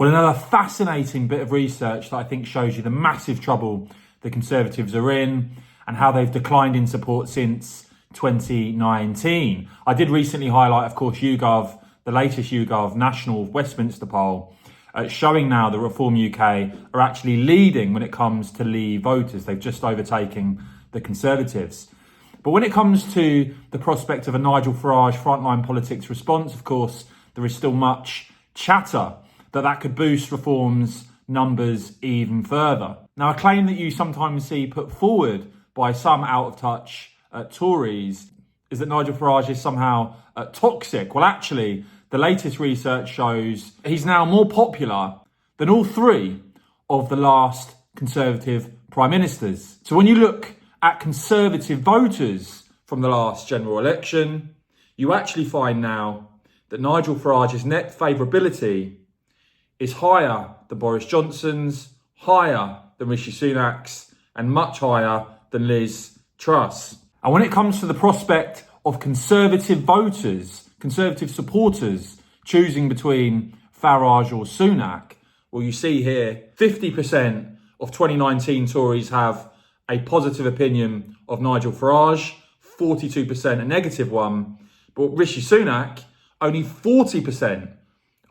Well, another fascinating bit of research that I think shows you the massive trouble the Conservatives are in and how they've declined in support since 2019. I did recently highlight, of course, YouGov, the latest YouGov National Westminster poll, showing now that Reform UK are actually leading when it comes to Leave voters. They've just overtaken the Conservatives. But when it comes to the prospect of a Nigel Farage frontline politics response, of course, there is still much chatter that could boost Reform's numbers even further. Now, a claim that you sometimes see put forward by some out-of-touch Tories is that Nigel Farage is somehow toxic. Well, actually, the latest research shows he's now more popular than all three of the last Conservative Prime Ministers. So when you look at Conservative voters from the last general election, you actually find now that Nigel Farage's net favourability is higher than Boris Johnson's, higher than Rishi Sunak's, and much higher than Liz Truss. And when it comes to the prospect of Conservative voters, Conservative supporters choosing between Farage or Sunak, well, you see here 50% of 2019 Tories have a positive opinion of Nigel Farage, 42% a negative one. But Rishi Sunak, only 40%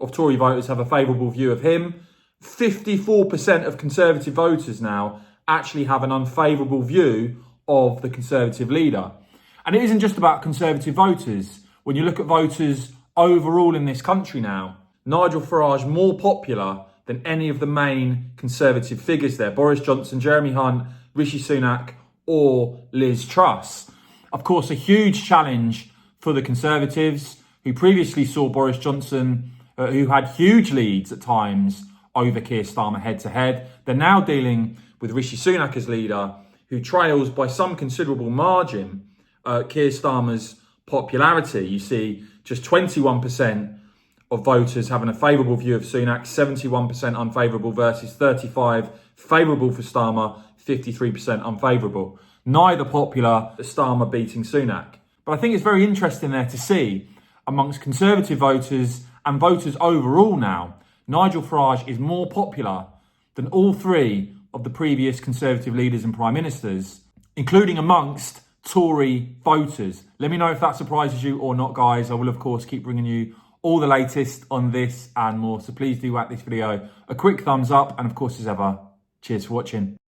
of Tory voters have a favourable view of him. 54% of Conservative voters now actually have an unfavourable view of the Conservative leader. And it isn't just about Conservative voters. When you look at voters overall in this country now, Nigel Farage more popular than any of the main Conservative figures there. Boris Johnson, Jeremy Hunt, Rishi Sunak or Liz Truss. Of course, a huge challenge for the Conservatives, who previously saw Boris Johnson, who had huge leads at times over Keir Starmer head-to-head. They're now dealing with Rishi Sunak as leader, who trails by some considerable margin Keir Starmer's popularity. You see just 21% of voters having a favourable view of Sunak, 71% unfavourable versus 35% favourable for Starmer, 53% unfavourable. Neither popular, Starmer beating Sunak. But I think it's very interesting there to see amongst Conservative voters and voters overall now, Nigel Farage is more popular than all three of the previous Conservative leaders and Prime Ministers, including amongst Tory voters. Let me know if that surprises you or not, guys. I will, of course, keep bringing you all the latest on this and more. So please do whack this video a quick thumbs up. And of course, as ever, cheers for watching.